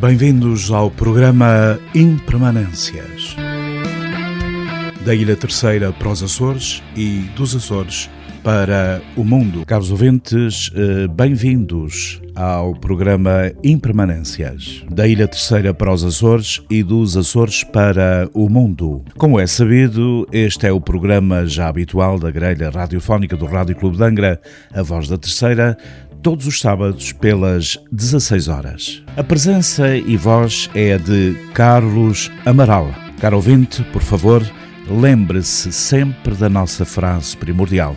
Bem-vindos ao programa Impermanências. Da Ilha Terceira para os Açores e dos Açores para o mundo. Caros ouvintes, bem-vindos ao programa Impermanências. Da Ilha Terceira para os Açores e dos Açores para o mundo. Como é sabido, este é o programa já habitual da grelha radiofónica do Rádio Clube de Angra, A Voz da Terceira, todos os sábados pelas 16 horas. A presença e voz é a de Carlos Amaral. Caro ouvinte, por favor, lembre-se sempre da nossa frase primordial.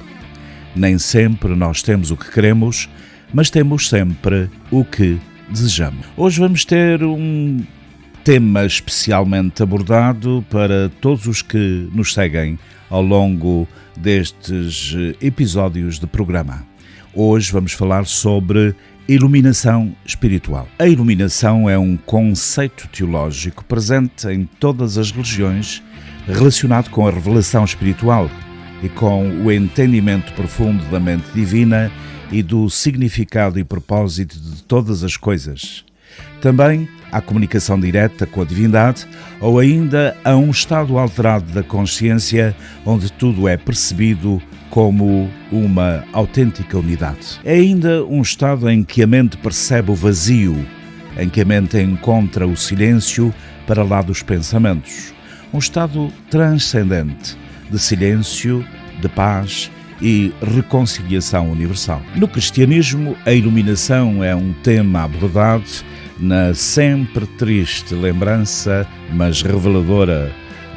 Nem sempre nós temos o que queremos, mas temos sempre o que desejamos. Hoje vamos ter um tema especialmente abordado para todos os que nos seguem ao longo destes episódios de programa. Hoje vamos falar sobre iluminação espiritual. A iluminação é um conceito teológico presente em todas as religiões relacionado com a revelação espiritual e com o entendimento profundo da mente divina e do significado e propósito de todas as coisas. Também há comunicação direta com a divindade ou ainda a um estado alterado da consciência onde tudo é percebido como uma autêntica unidade. É ainda um estado em que a mente percebe o vazio, em que a mente encontra o silêncio para lá dos pensamentos. Um estado transcendente, de silêncio, de paz e reconciliação universal. No cristianismo, a iluminação é um tema abordado na sempre triste lembrança, mas reveladora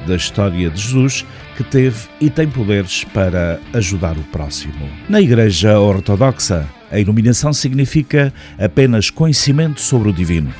da história de Jesus, que teve e tem poderes para ajudar o próximo. Na Igreja Ortodoxa, a iluminação significa apenas conhecimento sobre o divino.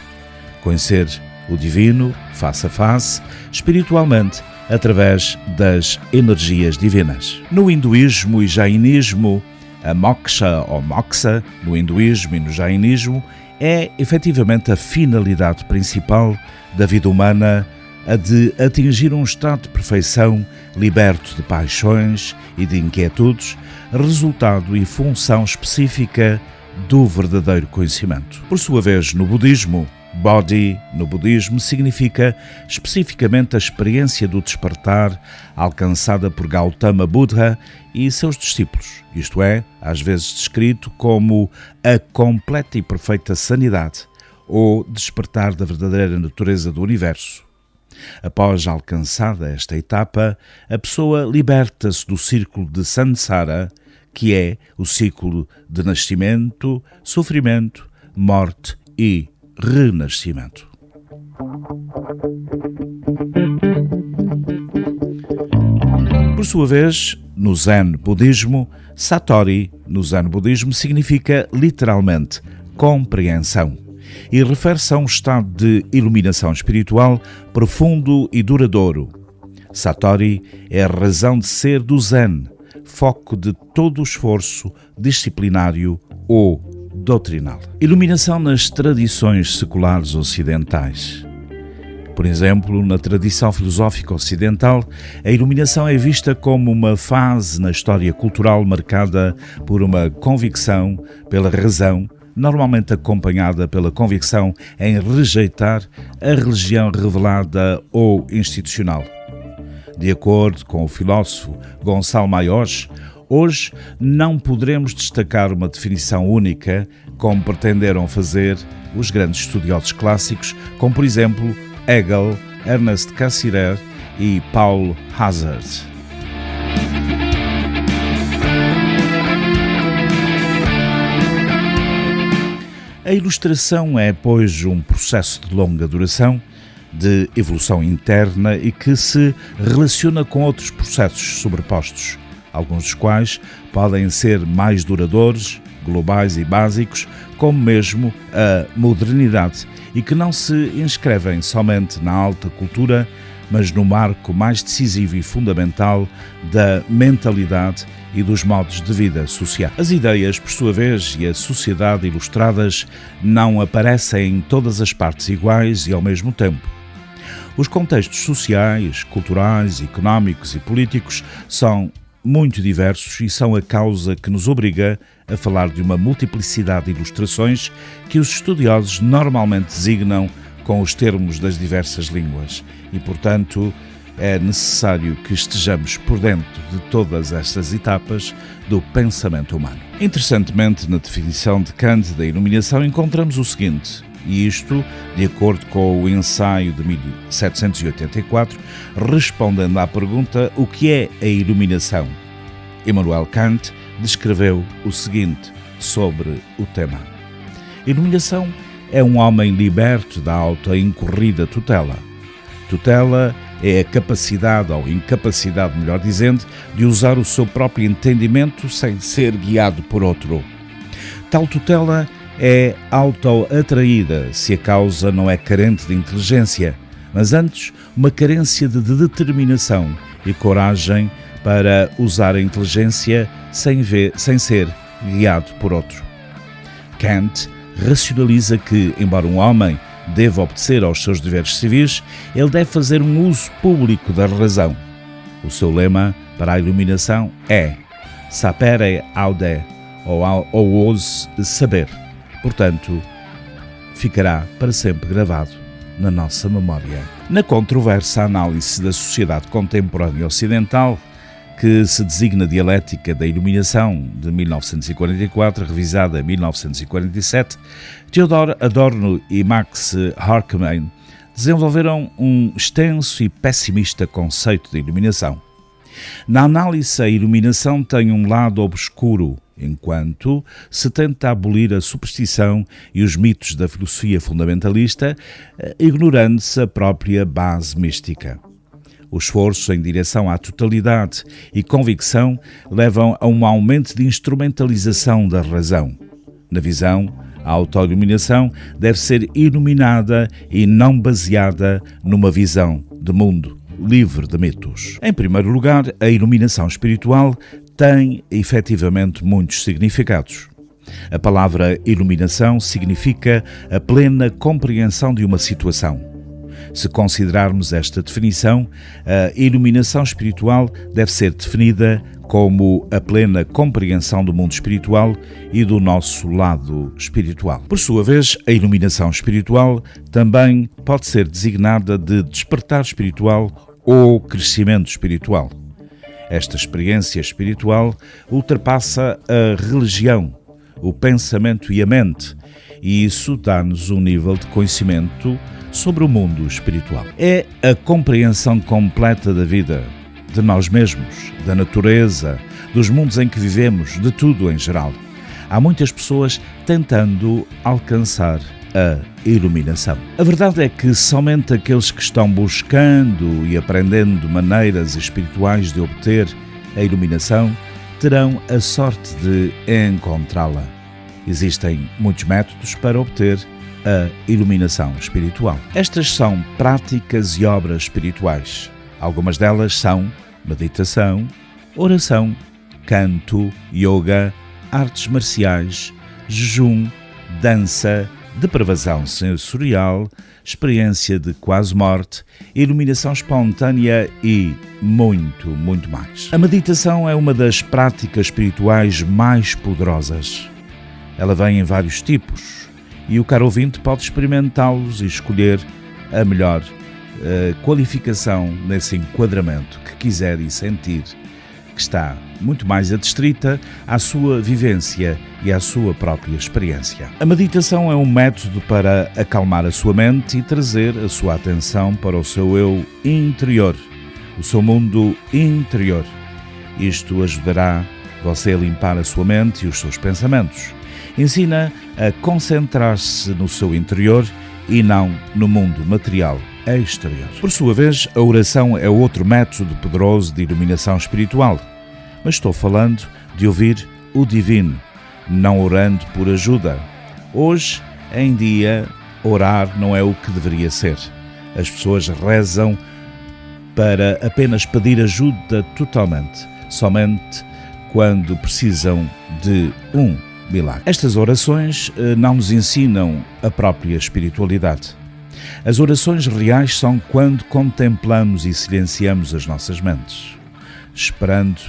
Conhecer o divino, face a face, espiritualmente, através das energias divinas. No hinduísmo e jainismo, a moksha ou moksha, no hinduísmo e no jainismo, é efetivamente a finalidade principal da vida humana, a de atingir um estado de perfeição liberto de paixões e de inquietudes, resultado e função específica do verdadeiro conhecimento. Por sua vez, no budismo, Bodhi, no budismo, significa especificamente a experiência do despertar alcançada por Gautama Buddha e seus discípulos, isto é, às vezes descrito como a completa e perfeita sanidade ou despertar da verdadeira natureza do universo. Após alcançada esta etapa, a pessoa liberta-se do círculo de samsara, que é o ciclo de nascimento, sofrimento, morte e renascimento. Por sua vez, no Zen budismo, Satori, no Zen budismo, significa literalmente compreensão e refere-se a um estado de iluminação espiritual profundo e duradouro. Satori é a razão de ser do Zen, foco de todo o esforço disciplinário ou doutrinal. Iluminação nas tradições seculares ocidentais. Por exemplo, na tradição filosófica ocidental, a iluminação é vista como uma fase na história cultural marcada por uma convicção pela razão, normalmente acompanhada pela convicção em rejeitar a religião revelada ou institucional. De acordo com o filósofo Gonçalo Maiós, hoje não poderemos destacar uma definição única, como pretenderam fazer os grandes estudiosos clássicos, como por exemplo Hegel, Ernest Cassirer e Paul Hazard. A ilustração é, pois, um processo de longa duração, de evolução interna e que se relaciona com outros processos sobrepostos, alguns dos quais podem ser mais duradouros, globais e básicos, como mesmo a modernidade, e que não se inscrevem somente na alta cultura, mas no marco mais decisivo e fundamental da mentalidade e dos modos de vida social. As ideias, por sua vez, e a sociedade ilustradas não aparecem em todas as partes iguais e ao mesmo tempo. Os contextos sociais, culturais, económicos e políticos são muito diversos e são a causa que nos obriga a falar de uma multiplicidade de ilustrações que os estudiosos normalmente designam com os termos das diversas línguas e, portanto, é necessário que estejamos por dentro de todas estas etapas do pensamento humano. Interessantemente, na definição de Kant da iluminação, encontramos o seguinte, e isto de acordo com o ensaio de 1784, respondendo à pergunta o que é a iluminação. Immanuel Kant descreveu o seguinte sobre o tema. Iluminação é um homem liberto da auto-incorrida tutela. Tutela é a capacidade, ou incapacidade, melhor dizendo, de usar o seu próprio entendimento sem ser guiado por outro. Tal tutela é auto-atraída se a causa não é carente de inteligência, mas antes uma carência de determinação e coragem para usar a inteligência sem ser guiado por outro. Kant racionaliza que, embora um homem deva obedecer aos seus deveres civis, ele deve fazer um uso público da razão. O seu lema para a iluminação é sapere aude, ou ouse saber. Portanto, ficará para sempre gravado na nossa memória. Na controversa análise da sociedade contemporânea ocidental, que se designa Dialética da Iluminação, de 1944, revisada em 1947, Theodor Adorno e Max Horkheimer desenvolveram um extenso e pessimista conceito de iluminação. Na análise, a iluminação tem um lado obscuro, enquanto se tenta abolir a superstição e os mitos da filosofia fundamentalista, ignorando-se a própria base mística. O esforço em direção à totalidade e convicção levam a um aumento de instrumentalização da razão. Na visão, a autoiluminação deve ser iluminada e não baseada numa visão de mundo livre de mitos. Em primeiro lugar, a iluminação espiritual tem efetivamente muitos significados. A palavra iluminação significa a plena compreensão de uma situação. Se considerarmos esta definição, a iluminação espiritual deve ser definida como a plena compreensão do mundo espiritual e do nosso lado espiritual. Por sua vez, a iluminação espiritual também pode ser designada de despertar espiritual ou crescimento espiritual. Esta experiência espiritual ultrapassa a religião, o pensamento e a mente, e isso dá-nos um nível de conhecimento sobre o mundo espiritual. É a compreensão completa da vida, de nós mesmos, da natureza, dos mundos em que vivemos, de tudo em geral. Há muitas pessoas tentando alcançar a iluminação. A verdade é que somente aqueles que estão buscando e aprendendo maneiras espirituais de obter a iluminação terão a sorte de encontrá-la. Existem muitos métodos para obter a iluminação espiritual. Estas são práticas e obras espirituais. Algumas delas são meditação, oração, canto, yoga, artes marciais, jejum, dança, depravação sensorial, experiência de quase morte, iluminação espontânea e muito, muito mais. A meditação é uma das práticas espirituais mais poderosas. Ela vem em vários tipos e o caro ouvinte pode experimentá-los e escolher a melhor qualificação nesse enquadramento que quiser e sentir que está muito mais adstrita à sua vivência e à sua própria experiência. A meditação é um método para acalmar a sua mente e trazer a sua atenção para o seu eu interior, o seu mundo interior. Isto ajudará você a limpar a sua mente e os seus pensamentos. Ensina a concentrar-se no seu interior e não no mundo material exterior. Por sua vez, a oração é outro método poderoso de iluminação espiritual. Mas estou falando de ouvir o divino, não orando por ajuda. Hoje em dia, orar não é o que deveria ser. As pessoas rezam para apenas pedir ajuda totalmente, somente quando precisam de um milagre. Estas orações não nos ensinam a própria espiritualidade. As orações reais são quando contemplamos e silenciamos as nossas mentes, esperando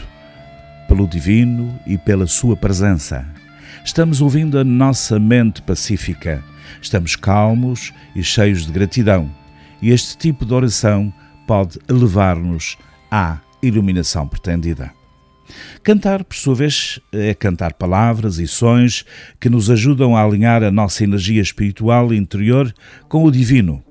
pelo divino e pela sua presença. estamos ouvindo a nossa mente pacífica, estamos calmos e cheios de gratidão. E este tipo de oração pode levar-nos à iluminação pretendida. Cantar, por sua vez, é cantar palavras e sons que nos ajudam a alinhar a nossa energia espiritual interior com o divino.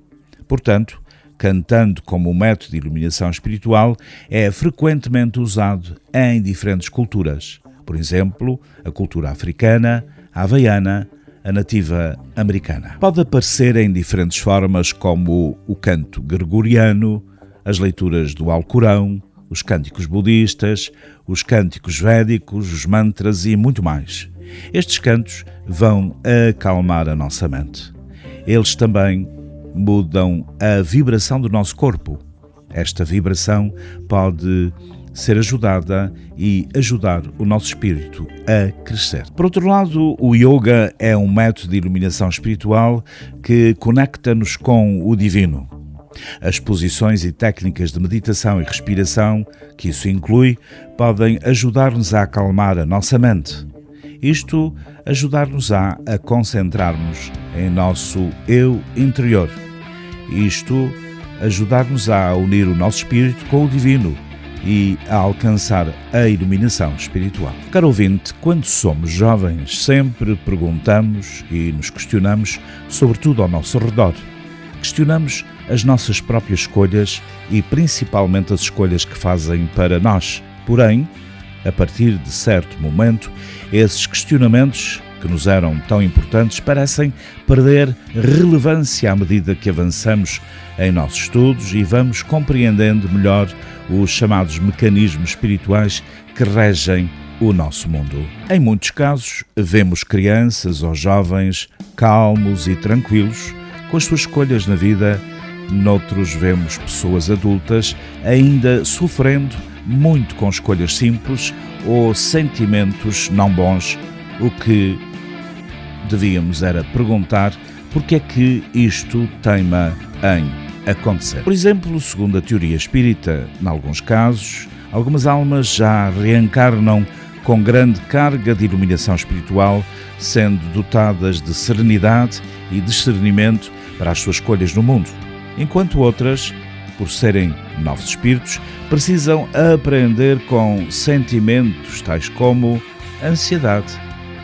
Portanto, cantando como um método de iluminação espiritual é frequentemente usado em diferentes culturas. Por exemplo, a cultura africana, a havaiana, a nativa americana. Pode aparecer em diferentes formas como o canto gregoriano, as leituras do Alcorão, os cânticos budistas, os cânticos védicos, os mantras e muito mais. Estes cantos vão acalmar a nossa mente. Eles também mudam a vibração do nosso corpo. Esta vibração pode ser ajudada e ajudar o nosso espírito a crescer. Por outro lado, o yoga é um método de iluminação espiritual que conecta-nos com o divino. As posições e técnicas de meditação e respiração, que isso inclui, podem ajudar-nos a acalmar a nossa mente. Isto ajudar-nos-á a concentrarmos em nosso eu interior. Isto ajudar-nos-á a unir o nosso espírito com o divino e a alcançar a iluminação espiritual. Caro ouvinte, quando somos jovens, sempre perguntamos e nos questionamos sobre tudo ao nosso redor. Questionamos as nossas próprias escolhas e principalmente as escolhas que fazem para nós. Porém, a partir de certo momento, esses questionamentos que nos eram tão importantes parecem perder relevância à medida que avançamos em nossos estudos e vamos compreendendo melhor os chamados mecanismos espirituais que regem o nosso mundo. Em muitos casos, vemos crianças ou jovens calmos e tranquilos com as suas escolhas na vida. Noutros vemos pessoas adultas ainda sofrendo muito com escolhas simples ou sentimentos não bons. O que devíamos era perguntar porque é que isto teima em acontecer. Por exemplo, segundo a teoria espírita, em alguns casos, algumas almas já reencarnam com grande carga de iluminação espiritual, sendo dotadas de serenidade e discernimento para as suas escolhas no mundo, enquanto outras, por serem novos espíritos, precisam aprender com sentimentos tais como ansiedade,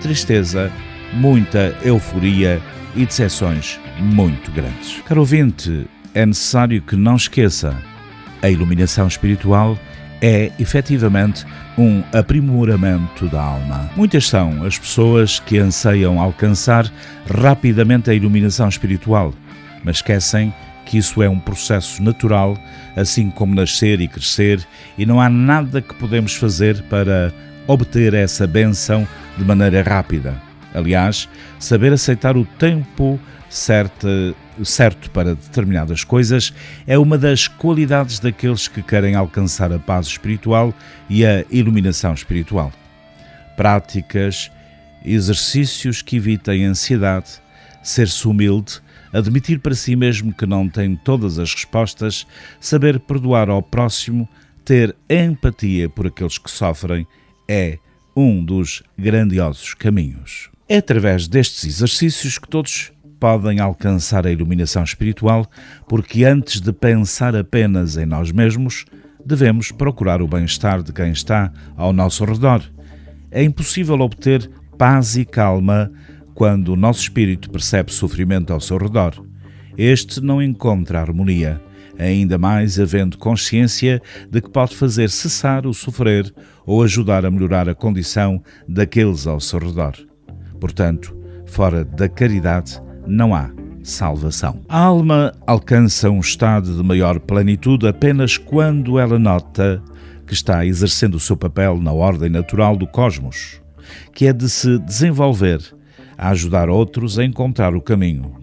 tristeza, muita euforia e decepções muito grandes. Caro ouvinte, é necessário que não esqueça, a iluminação espiritual é efetivamente um aprimoramento da alma. Muitas são as pessoas que anseiam alcançar rapidamente a iluminação espiritual, mas esquecem que isso é um processo natural, assim como nascer e crescer, e não há nada que podemos fazer para obter essa bênção de maneira rápida. Aliás, saber aceitar o tempo certo para determinadas coisas é uma das qualidades daqueles que querem alcançar a paz espiritual e a iluminação espiritual. Práticas, exercícios que evitem ansiedade, ser-se humilde, admitir para si mesmo que não tem todas as respostas, saber perdoar ao próximo, ter empatia por aqueles que sofrem, é um dos grandiosos caminhos. É através destes exercícios que todos podem alcançar a iluminação espiritual, porque antes de pensar apenas em nós mesmos, devemos procurar o bem-estar de quem está ao nosso redor. É impossível obter paz e calma quando o nosso espírito percebe sofrimento ao seu redor. Este não encontra harmonia, ainda mais havendo consciência de que pode fazer cessar o sofrer ou ajudar a melhorar a condição daqueles ao seu redor. Portanto, fora da caridade não há salvação. A alma alcança um estado de maior plenitude apenas quando ela nota que está exercendo o seu papel na ordem natural do cosmos, que é de se desenvolver, a ajudar outros a encontrar o caminho,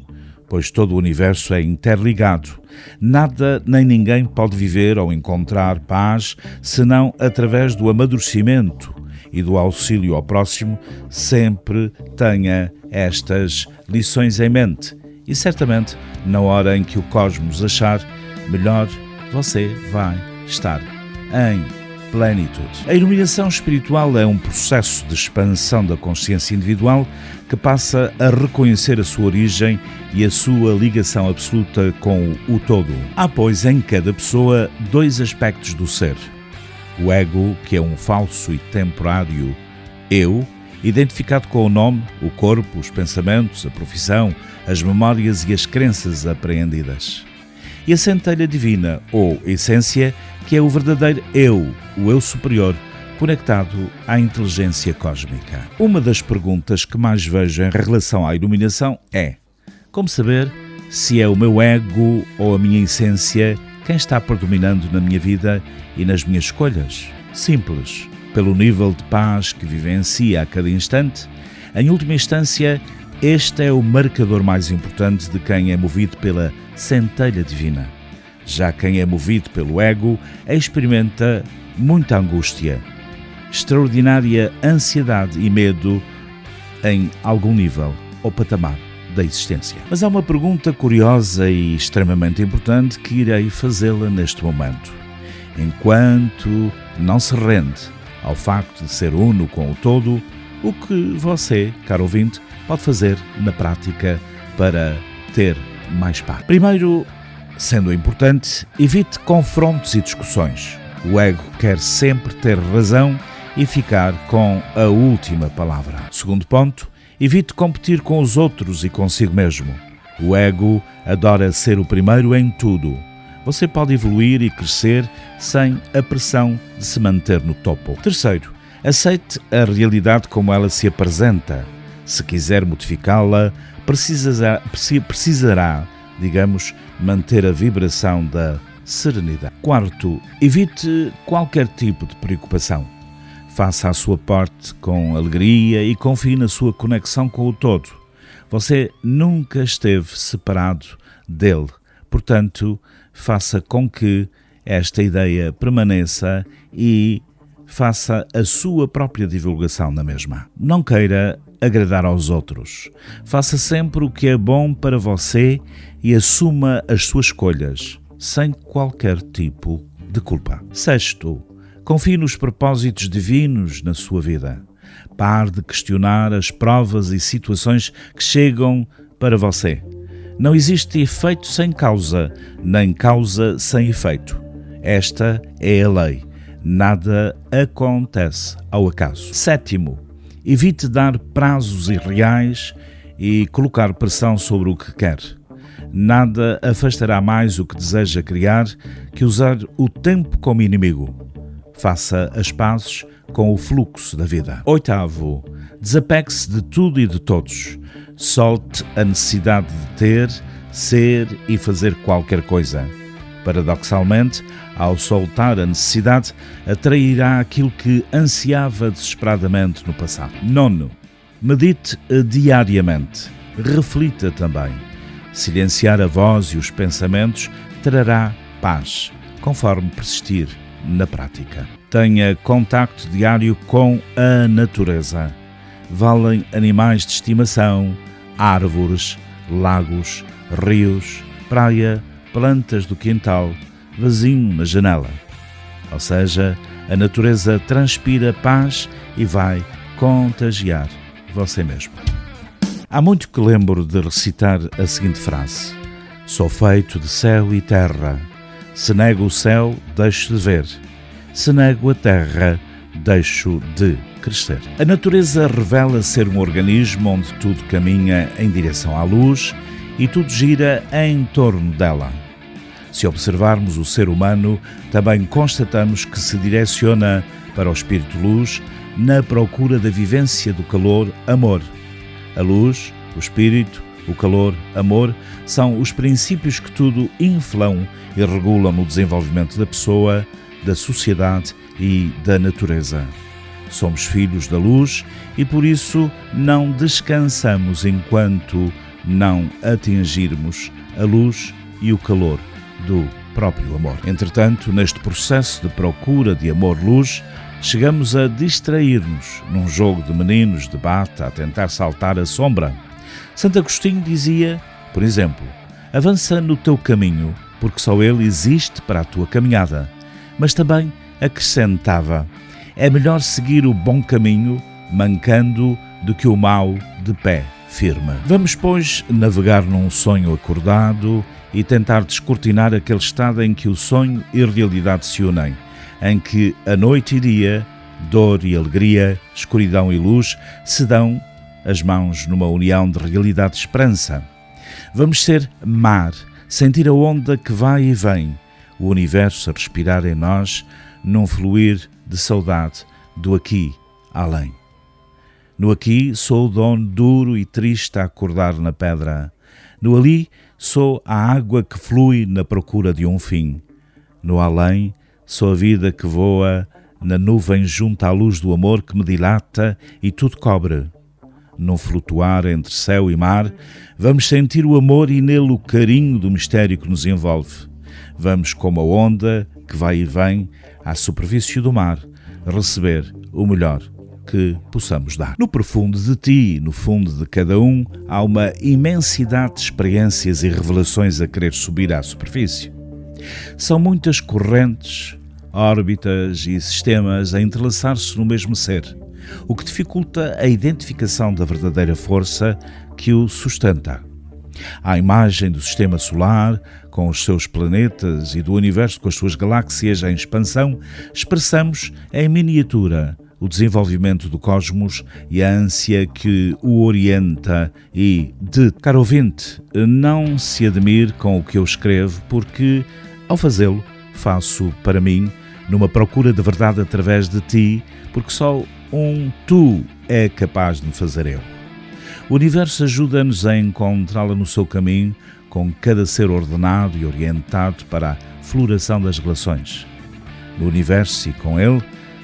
pois todo o universo é interligado. Nada nem ninguém pode viver ou encontrar paz senão através do amadurecimento e do auxílio ao próximo. Sempre tenha estas lições em mente e certamente na hora em que o cosmos achar melhor, você vai estar em plenitude. A iluminação espiritual é um processo de expansão da consciência individual que passa a reconhecer a sua origem e a sua ligação absoluta com o todo. Há, pois, em cada pessoa dois aspectos do ser. O ego, que é um falso e temporário eu, identificado com o nome, o corpo, os pensamentos, a profissão, as memórias e as crenças apreendidas. E a centelha divina, ou essência, que é o verdadeiro eu, o eu superior, conectado à inteligência cósmica. Uma das perguntas que mais vejo em relação à iluminação é: como saber se é o meu ego ou a minha essência quem está predominando na minha vida e nas minhas escolhas? Simples. Pelo nível de paz que vivencia a cada instante, em última instância, este é o marcador mais importante de quem é movido pela centelha divina. Já quem é movido pelo ego experimenta muita angústia, extraordinária ansiedade e medo em algum nível ou patamar da existência. Mas há uma pergunta curiosa e extremamente importante que irei fazê-la neste momento. Enquanto não se rende ao facto de ser uno com o todo, o que você, caro ouvinte, pode fazer na prática para ter mais paz? Primeiro, sendo importante, evite confrontos e discussões. O ego quer sempre ter razão e ficar com a última palavra. Segundo ponto, evite competir com os outros e consigo mesmo. O ego adora ser o primeiro em tudo. Você pode evoluir e crescer sem a pressão de se manter no topo. Terceiro, aceite a realidade como ela se apresenta. Se quiser modificá-la, precisará, manter a vibração da serenidade. Quarto, evite qualquer tipo de preocupação. Faça a sua parte com alegria e confie na sua conexão com o todo. Você nunca esteve separado dele, portanto, faça com que esta ideia permaneça e faça a sua própria divulgação na mesma. Não queira agradar aos outros. Faça sempre o que é bom para você e assuma as suas escolhas, sem qualquer tipo de culpa. Sexto, confie nos propósitos divinos na sua vida. Pare de questionar as provas e situações que chegam para você. Não existe efeito sem causa, nem causa sem efeito. Esta é a lei. Nada acontece ao acaso. Sétimo, evite dar prazos irreais e colocar pressão sobre o que quer. Nada afastará mais o que deseja criar que usar o tempo como inimigo. Faça as pazes com o fluxo da vida. Oitavo, desapegue-se de tudo e de todos. Solte a necessidade de ter, ser e fazer qualquer coisa. Paradoxalmente, ao soltar a necessidade, atrairá aquilo que ansiava desesperadamente no passado. Nono, medite diariamente. Reflita também. Silenciar a voz e os pensamentos trará paz, conforme persistir na prática. Tenha contacto diário com a natureza. Valem animais de estimação, árvores, lagos, rios, praia, plantas do quintal, vizinho na janela. Ou seja, a natureza transpira paz e vai contagiar você mesmo. Há muito que lembro de recitar a seguinte frase: sou feito de céu e terra. Se nego o céu, deixo de ver. Se nego a terra, deixo de crescer. A natureza revela ser um organismo onde tudo caminha em direção à luz e tudo gira em torno dela. Se observarmos o ser humano, também constatamos que se direciona para o espírito-luz na procura da vivência do calor-amor. A luz, o espírito, o calor, amor, são os princípios que tudo inflam e regulam no desenvolvimento da pessoa, da sociedade e da natureza. Somos filhos da luz e por isso não descansamos enquanto não atingirmos a luz e o calor do próprio amor. Entretanto, neste processo de procura de amor-luz, chegamos a distrair-nos num jogo de meninos de bata a tentar saltar a sombra. Santo Agostinho dizia, por exemplo, avança no teu caminho, porque só ele existe para a tua caminhada, mas também acrescentava: é melhor seguir o bom caminho, mancando, do que o mau de pé firme. Vamos, pois, navegar num sonho acordado e tentar descortinar aquele estado em que o sonho e a realidade se unem, em que a noite e dia, dor e alegria, escuridão e luz se dão as mãos numa união de realidade e esperança. Vamos ser mar, sentir a onda que vai e vem, o universo a respirar em nós, num fluir de saudade do aqui além. No aqui sou o dono duro e triste a acordar na pedra. No ali sou a água que flui na procura de um fim. No além sou a vida que voa na nuvem junto à luz do amor que me dilata e tudo cobre. Num flutuar entre céu e mar, vamos sentir o amor e nele o carinho do mistério que nos envolve. Vamos, como a onda que vai e vem à superfície do mar, receber o melhor que possamos dar. No profundo de ti e no fundo de cada um, há uma imensidade de experiências e revelações a querer subir à superfície. São muitas correntes, órbitas e sistemas a entrelaçar-se no mesmo ser, o que dificulta a identificação da verdadeira força que o sustenta. À imagem do sistema solar, com os seus planetas e do universo com as suas galáxias em expansão, expressamos em miniatura o desenvolvimento do cosmos e a ânsia que o orienta e, caro ouvinte, não se admire com o que eu escrevo, porque, ao fazê-lo, faço para mim, numa procura de verdade através de ti, porque só um tu é capaz de me fazer eu. O universo ajuda-nos a encontrá-la no seu caminho, com cada ser ordenado e orientado para a floração das relações. No universo e com ele,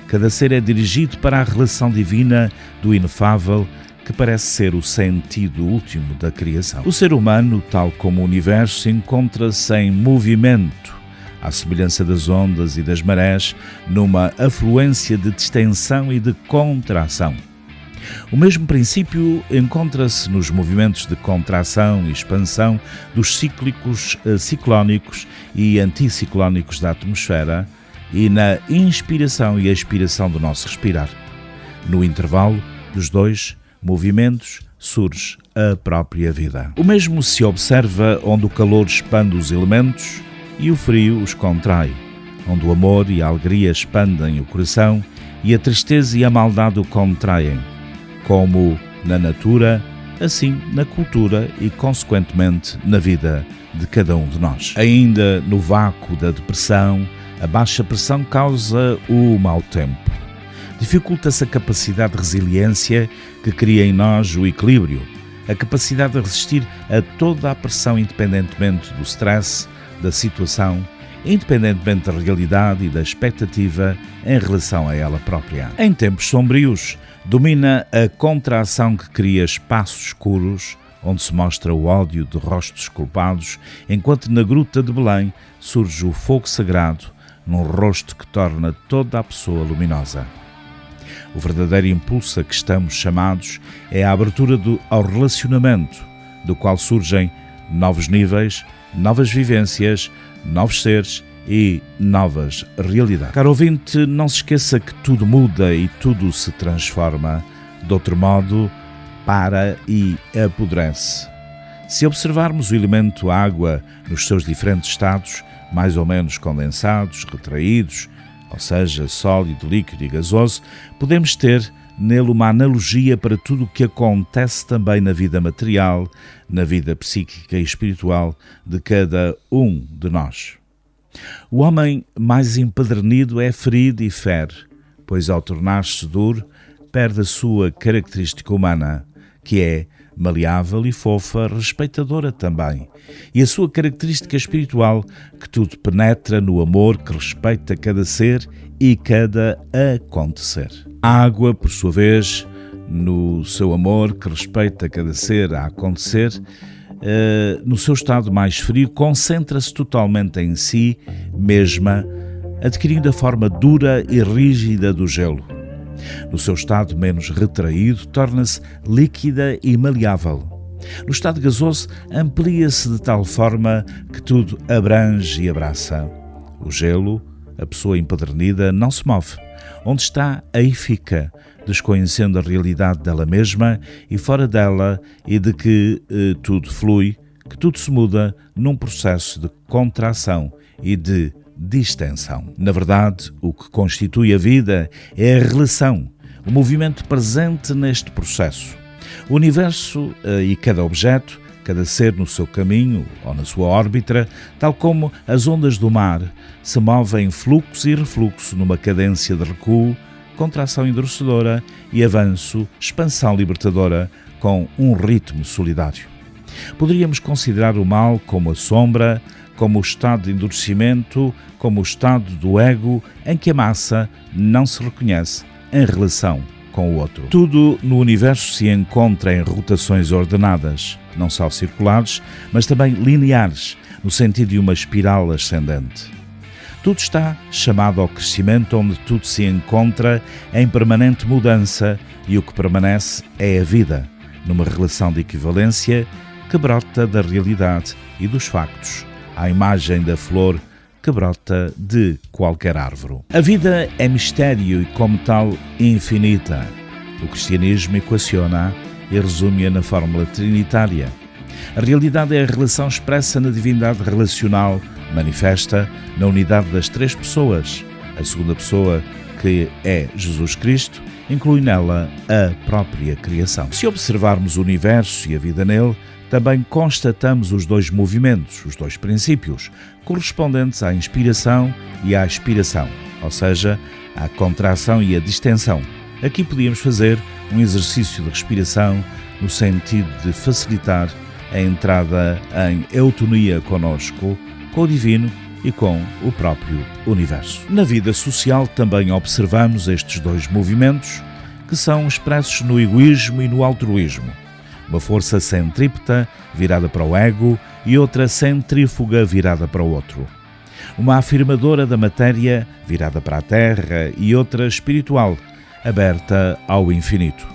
cada ser é dirigido para a relação divina do inefável, que parece ser o sentido último da criação. O ser humano, tal como o universo, encontra-se em movimento, à semelhança das ondas e das marés, numa afluência de distensão e de contração. O mesmo princípio encontra-se nos movimentos de contração e expansão dos cíclicos ciclónicos e anticiclónicos da atmosfera, e na inspiração e expiração do nosso respirar. No intervalo dos dois movimentos surge a própria vida. O mesmo se observa onde o calor expande os elementos e o frio os contrai, onde o amor e a alegria expandem o coração e a tristeza e a maldade o contraem, como na natura, assim na cultura e, consequentemente, na vida de cada um de nós. Ainda no vácuo da depressão, a baixa pressão causa o mau tempo. Dificulta-se a capacidade de resiliência que cria em nós o equilíbrio, a capacidade de resistir a toda a pressão independentemente do stress, da situação, independentemente da realidade e da expectativa em relação a ela própria. Em tempos sombrios, domina a contração que cria espaços escuros, onde se mostra o ódio de rostos culpados, enquanto na gruta de Belém surge o fogo sagrado, num rosto que torna toda a pessoa luminosa. O verdadeiro impulso a que estamos chamados é a abertura ao relacionamento, do qual surgem novos níveis, novas vivências, novos seres e novas realidades. Caro ouvinte, não se esqueça que tudo muda e tudo se transforma. De outro modo, para e apodrece. Se observarmos o elemento água nos seus diferentes estados, mais ou menos condensados, retraídos, ou seja, sólido, líquido e gasoso, podemos ter nele uma analogia para tudo o que acontece também na vida material, na vida psíquica e espiritual de cada um de nós. O homem mais empedernido é ferido e fere, pois ao tornar-se duro, perde a sua característica humana, que é maleável e fofa, respeitadora também, e a sua característica espiritual, que tudo penetra no amor que respeita cada ser e cada acontecer. A água, por sua vez, no seu amor que respeita cada ser a acontecer, no seu estado mais frio, concentra-se totalmente em si mesma, adquirindo a forma dura e rígida do gelo. No seu estado menos retraído, torna-se líquida e maleável. No estado gasoso, amplia-se de tal forma que tudo abrange e abraça. O gelo, a pessoa empedernida não se move. Onde está, aí fica, desconhecendo a realidade dela mesma e fora dela, e de que tudo flui, que tudo se muda num processo de contração e de distensão. Na verdade, o que constitui a vida é a relação, o movimento presente neste processo. O universo e cada objeto, cada ser no seu caminho ou na sua órbita, tal como as ondas do mar, se movem fluxo e refluxo numa cadência de recuo, contração endurecedora e avanço, expansão libertadora, com um ritmo solidário. Poderíamos considerar o mal como a sombra, como o estado de endurecimento, como o estado do ego em que a massa não se reconhece em relação com o outro. Tudo no universo se encontra em rotações ordenadas, não só circulares, mas também lineares, no sentido de uma espiral ascendente. Tudo está chamado ao crescimento, onde tudo se encontra em permanente mudança e o que permanece é a vida, numa relação de equivalência que brota da realidade e dos factos, à imagem da flor que brota de qualquer árvore. A vida é mistério e, como tal, infinita. O cristianismo equaciona e resume-a na fórmula trinitária. A realidade é a relação expressa na divindade relacional, manifesta na unidade das três pessoas. A segunda pessoa, que é Jesus Cristo, inclui nela a própria criação. Se observarmos o universo e a vida nele, também constatamos os dois movimentos, os dois princípios, correspondentes à inspiração e à expiração, ou seja, à contração e à distensão. Aqui podíamos fazer um exercício de respiração no sentido de facilitar a entrada em eutonia conosco, com o divino e com o próprio universo. Na vida social também observamos estes dois movimentos que são expressos no egoísmo e no altruísmo. Uma força centrípeta virada para o ego e outra centrífuga virada para o outro. Uma afirmadora da matéria virada para a terra e outra espiritual, aberta ao infinito.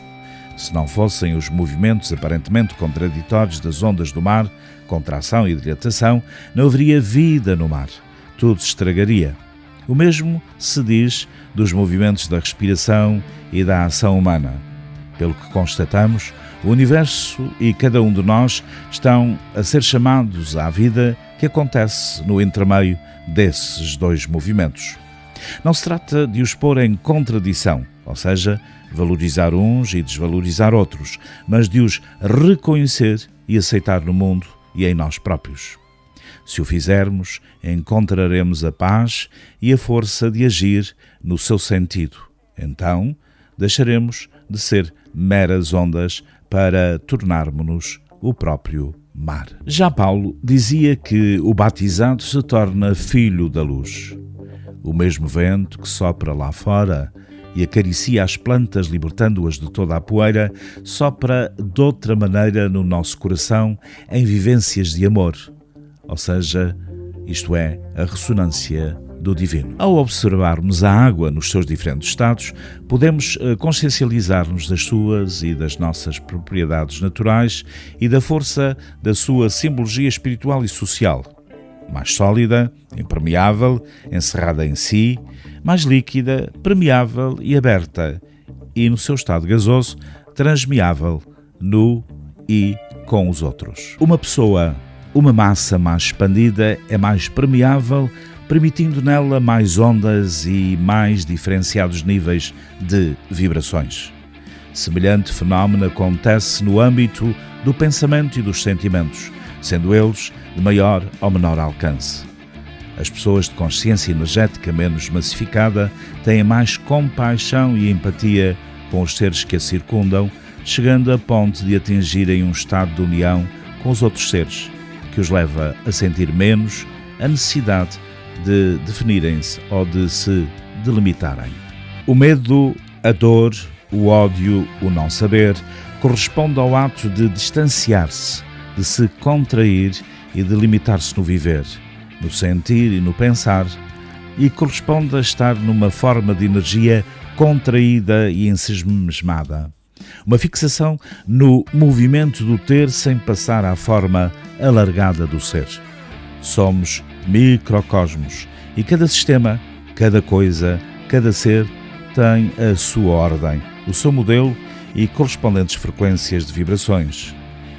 Se não fossem os movimentos aparentemente contraditórios das ondas do mar, contração e dilatação, não haveria vida no mar. Tudo se estragaria. O mesmo se diz dos movimentos da respiração e da ação humana. Pelo que constatamos, o universo e cada um de nós estão a ser chamados à vida que acontece no entremeio desses dois movimentos. Não se trata de os pôr em contradição, ou seja, valorizar uns e desvalorizar outros, mas de os reconhecer e aceitar no mundo e em nós próprios. Se o fizermos, encontraremos a paz e a força de agir no seu sentido. Então, deixaremos de ser meras ondas para tornarmos-nos o próprio mar. Já Paulo dizia que o batizado se torna filho da luz. O mesmo vento que sopra lá fora e acaricia as plantas, libertando-as de toda a poeira, sopra de outra maneira no nosso coração em vivências de amor, ou seja, isto é, a ressonância do divino. Ao observarmos a água nos seus diferentes estados, podemos consciencializar-nos das suas e das nossas propriedades naturais e da força da sua simbologia espiritual e social. Mais sólida, impermeável, encerrada em si, mais líquida, permeável e aberta, e no seu estado gasoso, transmeável no e com os outros. Uma massa mais expandida é mais permeável, permitindo nela mais ondas e mais diferenciados níveis de vibrações. Semelhante fenómeno acontece no âmbito do pensamento e dos sentimentos, sendo eles de maior ou menor alcance. As pessoas de consciência energética menos massificada têm mais compaixão e empatia com os seres que a circundam, chegando a ponto de atingirem um estado de união com os outros seres, que os leva a sentir menos a necessidade de definirem-se ou de se delimitarem. O medo, a dor, o ódio, o não saber, corresponde ao ato de distanciar-se, de se contrair e de limitar-se no viver, no sentir e no pensar, e corresponde a estar numa forma de energia contraída e ensimismada. Uma fixação no movimento do ter sem passar à forma alargada do ser. Somos microcosmos e cada sistema, Cada coisa, cada ser tem a sua ordem, o seu modelo e correspondentes frequências de vibrações.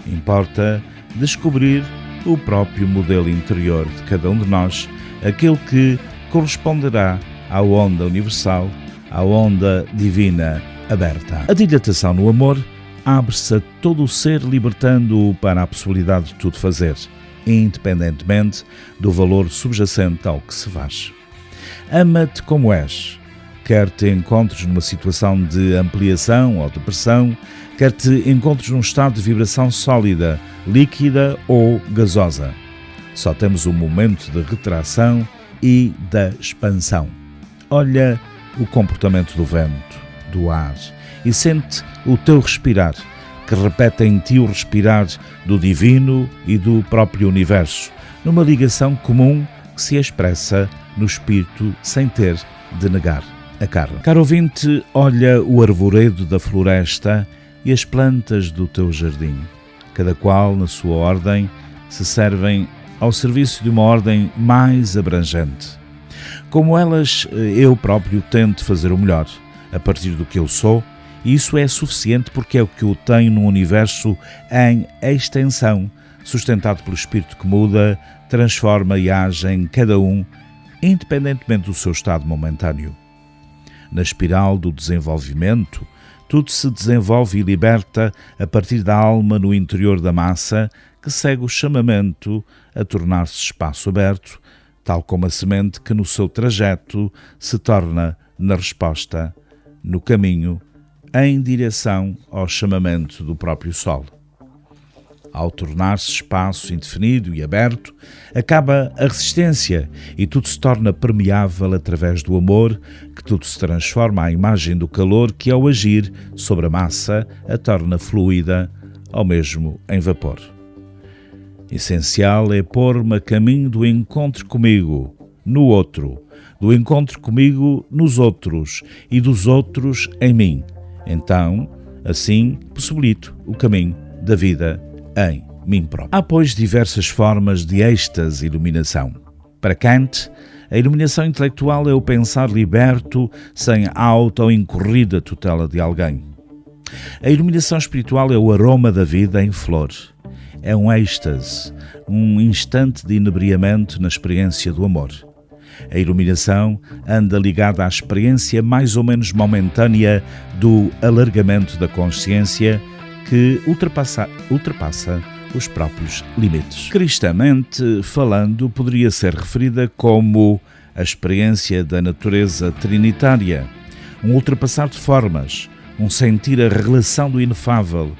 Importa descobrir o próprio modelo interior de cada um de nós, aquele que corresponderá à onda universal, à onda divina aberta. A dilatação no amor abre-se a todo o ser, libertando-o para a possibilidade de tudo fazer, independentemente do valor subjacente ao que se faz. Ama-te como és, quer te encontres numa situação de ampliação ou depressão, quer te encontres num estado de vibração sólida, líquida ou gasosa. Só temos um momento de retração e da expansão. Olha o comportamento do vento, do ar, e sente o teu respirar, que repete em ti o respirar do divino e do próprio universo, numa ligação comum que se expressa no espírito sem ter de negar a carne. Caro ouvinte, olha o arvoredo da floresta e as plantas do teu jardim, cada qual na sua ordem se servem ao serviço de uma ordem mais abrangente. Como elas, eu próprio tento fazer o melhor, a partir do que eu sou, e isso é suficiente porque é o que eu tenho num universo em extensão, sustentado pelo espírito que muda, transforma e age em cada um, independentemente do seu estado momentâneo. Na espiral do desenvolvimento, tudo se desenvolve e liberta a partir da alma no interior da massa, que segue o chamamento a tornar-se espaço aberto, tal como a semente que no seu trajeto se torna na resposta, no caminho, em direção ao chamamento do próprio Sol. Ao tornar-se espaço indefinido e aberto, acaba a resistência e tudo se torna permeável através do amor, que tudo se transforma à imagem do calor que, ao agir sobre a massa, a torna fluida, ou mesmo em vapor. Essencial é pôr-me a caminho do encontro comigo, no outro, do encontro comigo nos outros e dos outros em mim. Então, assim, possibilito o caminho da vida em mim próprio. Há, pois, diversas formas de êxtase e iluminação. Para Kant, a iluminação intelectual é o pensar liberto, sem auto ou incorrida tutela de alguém. A iluminação espiritual é o aroma da vida em flor. É um êxtase, um instante de inebriamento na experiência do amor. A iluminação anda ligada à experiência mais ou menos momentânea do alargamento da consciência que ultrapassa os próprios limites. Cristamente falando, poderia ser referida como a experiência da natureza trinitária, um ultrapassar de formas, um sentir a relação do inefável,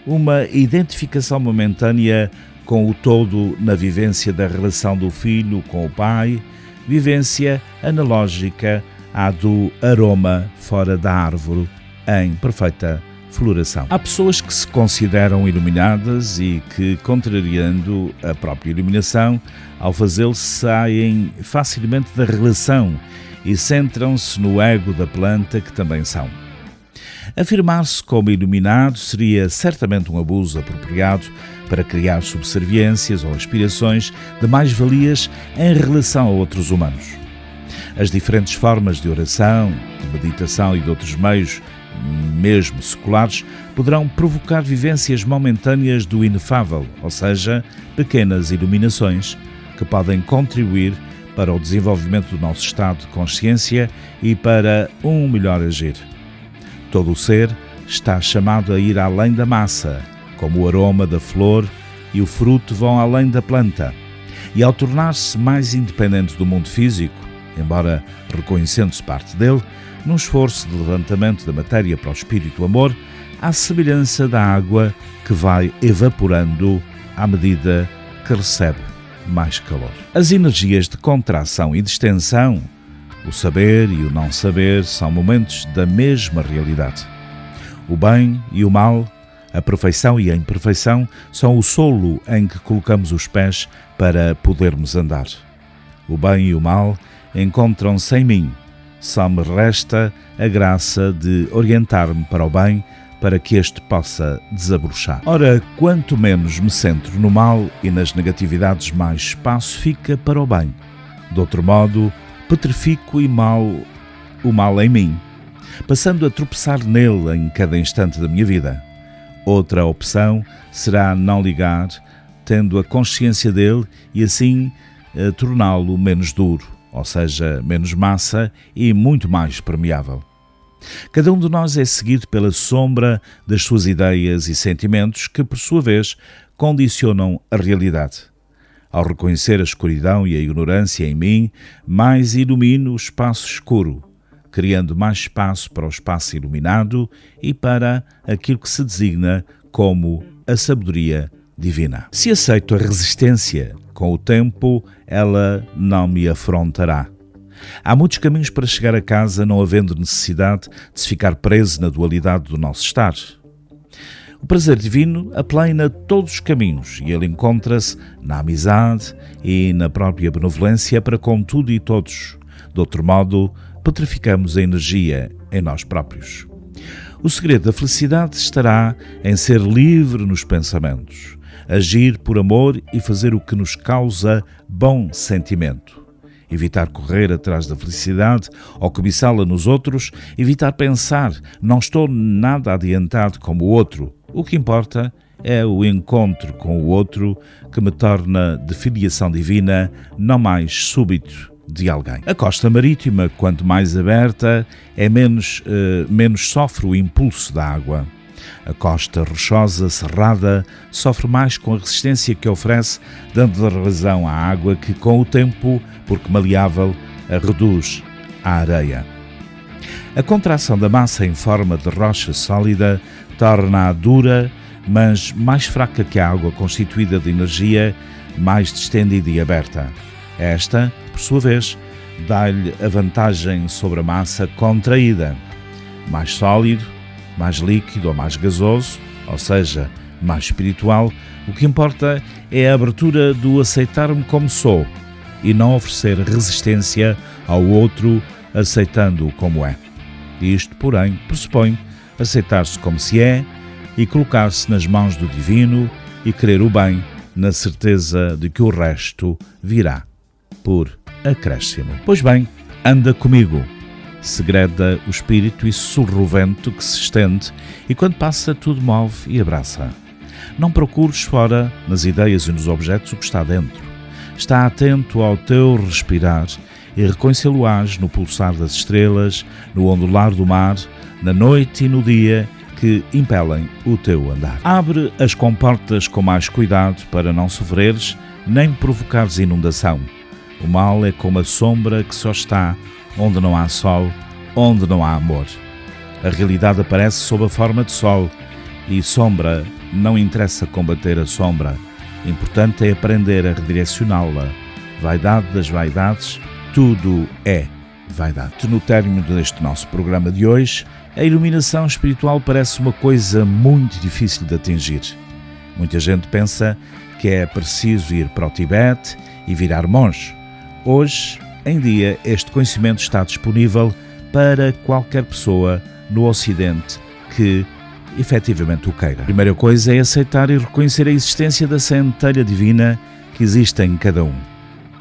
uma identificação momentânea com o todo na vivência da relação do filho com o pai, vivência analógica à do aroma fora da árvore em perfeita floração. Há pessoas que se consideram iluminadas e que, contrariando a própria iluminação, ao fazê-lo saem facilmente da relação e centram-se no ego da planta que também são. Afirmar-se como iluminado seria certamente um abuso apropriado para criar subserviências ou aspirações de mais-valias em relação a outros humanos. As diferentes formas de oração, de meditação e de outros meios, mesmo seculares, poderão provocar vivências momentâneas do inefável, ou seja, pequenas iluminações que podem contribuir para o desenvolvimento do nosso estado de consciência e para um melhor agir. Todo o ser está chamado a ir além da massa, como o aroma da flor e o fruto vão além da planta. E ao tornar-se mais independente do mundo físico, embora reconhecendo-se parte dele, num esforço de levantamento da matéria para o espírito do amor, à semelhança da água que vai evaporando à medida que recebe mais calor. As energias de contração e de extensão, o saber e o não saber, são momentos da mesma realidade. O bem e o mal, a perfeição e a imperfeição, são o solo em que colocamos os pés para podermos andar. O bem e o mal encontram-se em mim. Só me resta a graça de orientar-me para o bem, para que este possa desabrochar. Ora, quanto menos me centro no mal e nas negatividades, mais espaço fica para o bem. De outro modo, petrifico o mal em mim, passando a tropeçar nele em cada instante da minha vida. Outra opção será não ligar, tendo a consciência dele e assim torná-lo menos duro, ou seja, menos massa e muito mais permeável. Cada um de nós é seguido pela sombra das suas ideias e sentimentos que, por sua vez, condicionam a realidade. Ao reconhecer a escuridão e a ignorância em mim, mais ilumino o espaço escuro, criando mais espaço para o espaço iluminado e para aquilo que se designa como a sabedoria divina. Se aceito a resistência, com o tempo ela não me afrontará. Há muitos caminhos para chegar a casa, não havendo necessidade de se ficar preso na dualidade do nosso estar. O prazer divino aplana todos os caminhos e ele encontra-se na amizade e na própria benevolência para com tudo e todos. De outro modo, petrificamos a energia em nós próprios. O segredo da felicidade estará em ser livre nos pensamentos, agir por amor e fazer o que nos causa bom sentimento. Evitar correr atrás da felicidade ou cobiçá-la nos outros, evitar pensar, não estou nada adiantado como o outro. O que importa é o encontro com o outro que me torna de filiação divina, não mais súbito de alguém. A costa marítima, quanto mais aberta, menos sofre o impulso da água. A costa rochosa, cerrada, sofre mais com a resistência que oferece, dando razão à água que, com o tempo, porque maleável, a reduz à areia. A contração da massa em forma de rocha sólida torna-a dura, mas mais fraca que a água constituída de energia, mais distendida e aberta. Esta, por sua vez, dá-lhe a vantagem sobre a massa contraída. Mais sólido, mais líquido ou mais gasoso, ou seja, mais espiritual, o que importa é a abertura do aceitar-me como sou e não oferecer resistência ao outro aceitando-o como é. Isto, porém, pressupõe aceitar-se como se é e colocar-se nas mãos do divino e querer o bem na certeza de que o resto virá por acréscimo. Pois bem, anda comigo. Segreda o espírito e sussurra o vento que se estende e quando passa tudo move e abraça. Não procures fora, nas ideias e nos objetos, o que está dentro. Está atento ao teu respirar e reconhecê-lo-ás no pulsar das estrelas, no ondular do mar, na noite e no dia que impelem o teu andar. Abre as comportas com mais cuidado para não sofreres nem provocares inundação. O mal é como a sombra que só está onde não há sol, onde não há amor. A realidade aparece sob a forma de sol e sombra não interessa combater a sombra. Importante é aprender a redirecioná-la. Vaidade das vaidades, tudo é vaidade. No término deste nosso programa de hoje, a iluminação espiritual parece uma coisa muito difícil de atingir. Muita gente pensa que é preciso ir para o Tibete e virar monge. Hoje em dia, este conhecimento está disponível para qualquer pessoa no Ocidente que efetivamente o queira. A primeira coisa é aceitar e reconhecer a existência da centelha divina que existe em cada um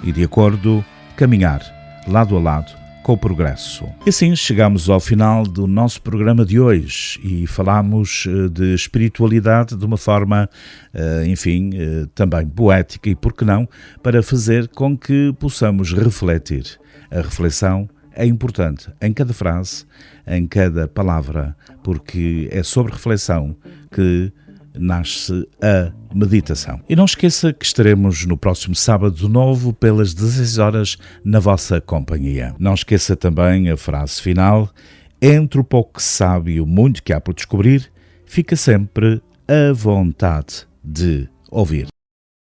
e, de acordo, caminhar lado a lado com o progresso. E assim chegamos ao final do nosso programa de hoje e falámos de espiritualidade de uma forma, também poética e, por que não, para fazer com que possamos refletir. A reflexão é importante em cada frase, em cada palavra, porque é sobre reflexão que nasce a meditação. E não esqueça que estaremos no próximo sábado de novo pelas 16 horas na vossa companhia. Não esqueça também a frase final: entre o pouco que se sabe e o muito que há por descobrir, fica sempre a vontade de ouvir.